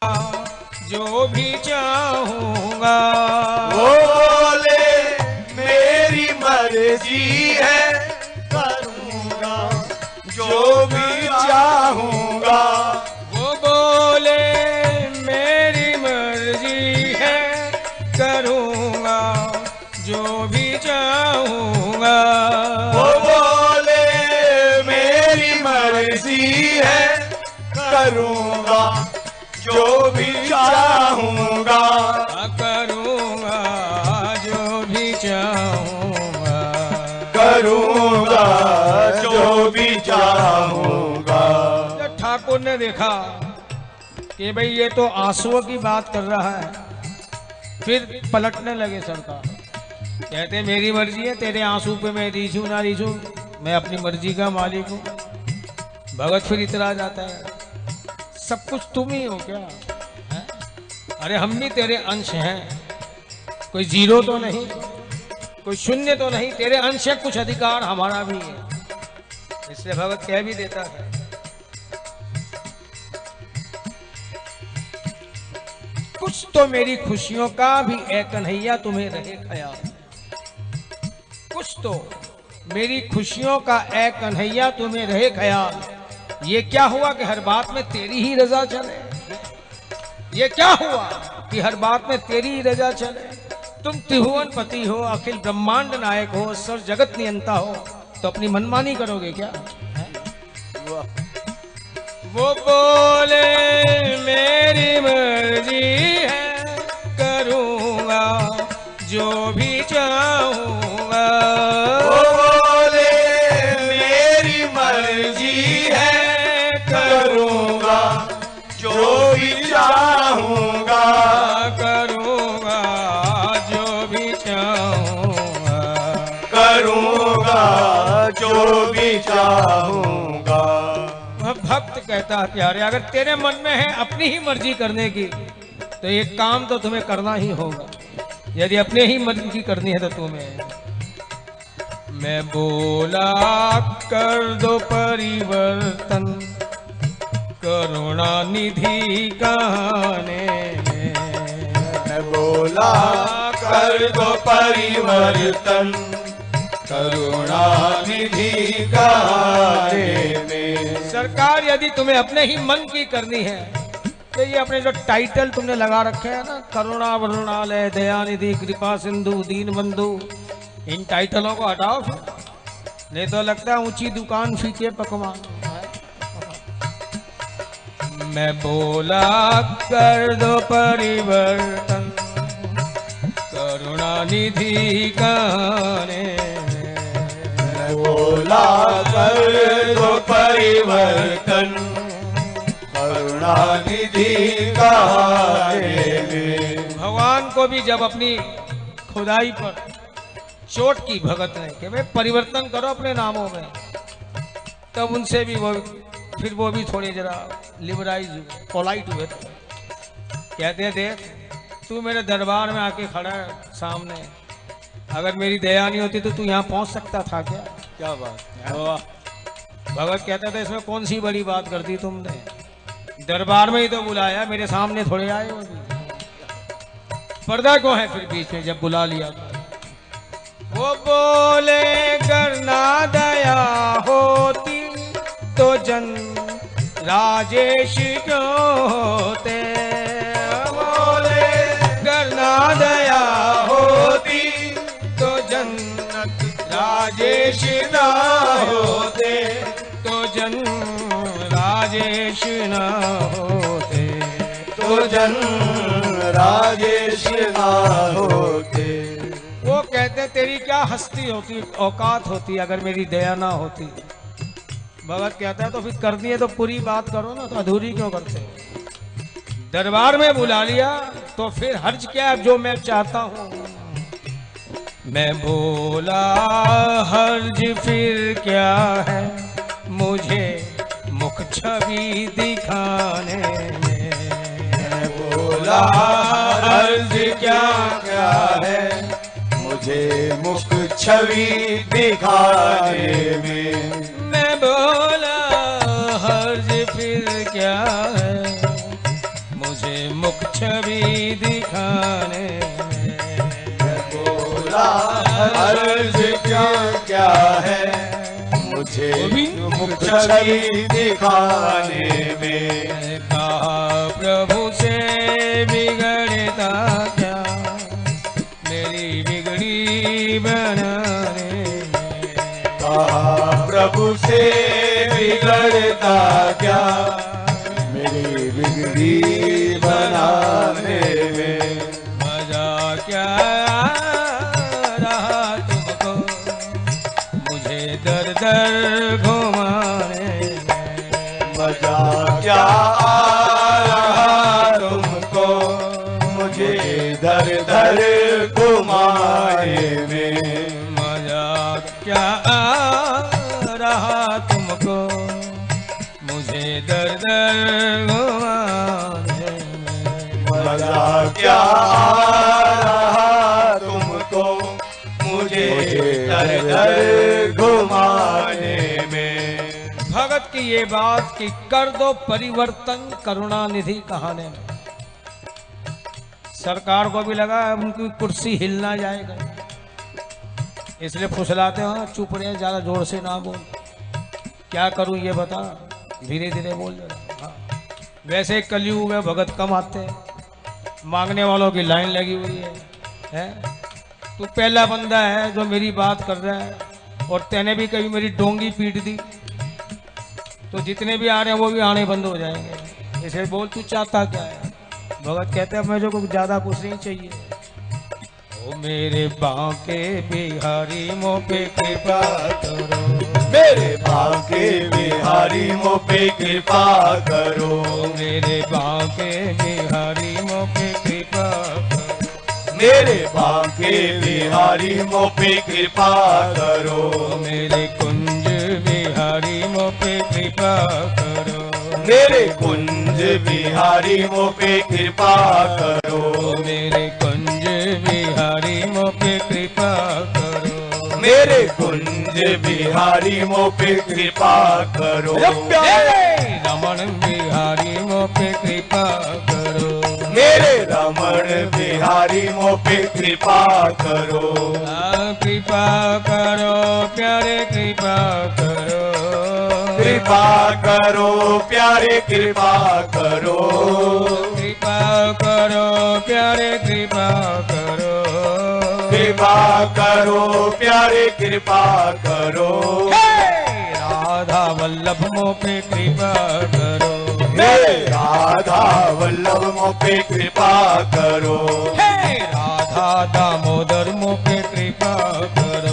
जो भी चाहूंगा। वो बोले मेरी मर्जी है, करूंगा जो भी चाहूंगा। वो बोले मेरी मर्जी है, करूंगा जो भी चाहूंगा। वो बोले मेरी मर्जी है, करूंगा जो भी चाहूंगा। करूंगा जो भी चाहूंगा। करूंगा जो भी चाहूंगा। जब ठाकुर ने देखा कि भाई ये तो आंसुओं की बात कर रहा है, फिर पलटने लगे सरकार। कहते मेरी मर्जी है, तेरे आंसू पे मैं रीझू ना रीझू, मैं अपनी मर्जी का मालिक हूँ। भगत फिर इतरा जाता है, सब कुछ तुम ही हो क्या है? अरे हम भी तेरे अंश हैं, कोई जीरो तो नहीं, कोई शून्य तो नहीं, तेरे अंश है, कुछ अधिकार हमारा भी है। इसलिए भगत कह भी देता है, कुछ तो मेरी खुशियों का भी ए कन्हैया तुम्हें रहे ख्याल। कुछ तो मेरी खुशियों का ए कन्हैया तुम्हें रहे ख्याल। ये क्या हुआ कि हर बात में तेरी ही रजा चले? ये क्या हुआ कि हर बात में तेरी ही रजा चले? तुम त्रिभुवन पति हो, अखिल ब्रह्मांड नायक हो, सर जगत नियंता हो, तो अपनी मनमानी करोगे क्या? वो बोले मेरी मर्जी है, करूंगा जो भी चाहूंगा। वो बोले मेरी मर्जी है, करूंगा जो भी चाहूंगा। करूंगा जो भी चाहूंगा। करूंगा जो भी चाहूंगा। भक्त कहता है प्यारे, अगर तेरे मन में है अपनी ही मर्जी करने की, तो ये काम तो तुम्हें करना ही होगा। यदि अपने ही मर्जी की करनी है तो तुम्हें। मैं बोला कर दो परिवर्तन, करुणा निधि गाने में। मैं बोला कर दो परिवर्तन, करुणा निधि गाने में। सरकार यदि तुम्हें अपने ही मन की करनी है, तो ये अपने जो टाइटल तुमने लगा रखे हैं ना, करुणा वरुणालय, दयानिधि, कृपा सिंधु, दीन बंधु, इन टाइटलों को हटाओ फिर, नहीं तो लगता है ऊंची दुकान फीके पकवान। मैं बोला कर दो परिवर्तन, करुणा निधि गाने। मैं बोला कर दो परिवर्तन, करुणा निधि गाने में। भगवान को भी जब अपनी खुदाई पर चोट की भगत ने कि भाई परिवर्तन करो अपने नामों में, तब उनसे भी वो भी थोड़े जरा लिबराइज पोलाइट हुए। कहते देख तू मेरे दरबार में आके खड़ा है सामने, अगर मेरी दया नहीं होती तो तू यहाँ पहुँच सकता था क्या? क्या बात। भगत कहता था इसमें कौन सी बड़ी बात कर दी तुमने, दरबार में ही तो बुलाया, मेरे सामने थोड़े आए हो। पर्दा क्यों है फिर बीच में जब बुला लिया तो? वो बोले करना दया होती तो जन राजेश क्यों होते। बोले करना दया होती तो जन्नत राजेश ना होते, तो जन राजेश ना होते, तो जन राजेश ना होते। वो कहते तेरी क्या हस्ती होती, औकात होती, अगर मेरी दया ना होती। भगत कहता है तो फिर करनी है तो पूरी बात करो ना, तो अधूरी क्यों करते? दरबार में बुला लिया तो फिर हर्ज क्या है जो मैं चाहता हूँ। मैं बोला हर्ज फिर क्या है मुझे मुख छवि दिखाने में। मैं बोला हर्ज क्या क्या है मुझे मुख छवि दिखाने में। मैं बोला हर्ज फिर क्या है मुझे मुख छवि दिखाने में। बोला अर्ज क्या है मुझे मुख छवि दिखाने में। कहा प्रभु से बिगड़ता क्या मेरी बिगड़ी बनाने में। कहा प्रभु से बिगड़ता क्या मेरी बिगड़ी बनाने में। मजा क्या रहा तुमको मुझे दर दर घुमाने में। मजा क्या आ रहा तुमको मुझे दर दर घुमाने में। मजा क्या आ रहा तुमको मुझे दर दर घुमाने में। मजा क्या आ रहा तुमको मुझे दर दर घुमाने में। भगत की ये बात कि कर दो परिवर्तन करुणा निधि कहाने में। सरकार को भी लगा उनकी कुर्सी हिल ना जाएगा, इसलिए फुसलाते हो चुप रहे, ज्यादा जोर से ना बोल। क्या करूं ये बता, धीरे धीरे बोल जरा। हाँ। वैसे कलयुग में भगत कम आते हैं, मांगने वालों की लाइन लगी हुई है? तू पहला बंदा है जो मेरी बात कर रहा है, और तेने भी कभी मेरी डोंगी पीट दी तो जितने भी आ रहे हैं वो भी आने बंद हो जाएंगे। इसे बोल तू चाहता क्या है। भगत कहते हैं मुझे को ज्यादा कुछ नहीं चाहिए। ओ मेरे बांके बिहारी मोह पे कृपा करो, मेरे बांके बिहारी मोह पे कृपा करो। मेरे बांके बिहारी मोह पे कृपा करो, मेरे बांके बिहारी मोह पे कृपा करो। मेरे कुंज बिहारी मोह पे कृपा करो, मेरे कुंज बिहारी मोह पे कृपा करो। मेरे कुंज बिहारी मोह पे कृपा करो, मेरे कुंज बिहारी मोह पे कृपा करो। रमण बिहारी मोह पे कृपा करो, मेरे रमण बिहारी मोह पे कृपा करो। कृपा करो प्यारे कृपा करो, कृपा करो प्यारे कृपा करो। कृपा करो प्यारे कृपा करो, कृपा करो प्यारे कृपा करो। राधा वल्लभ मोह पे कृपा करो, मेरे राधा वल्लभ मोह पे कृपा करो। राधा दामोदर मोह पे कृपा करो,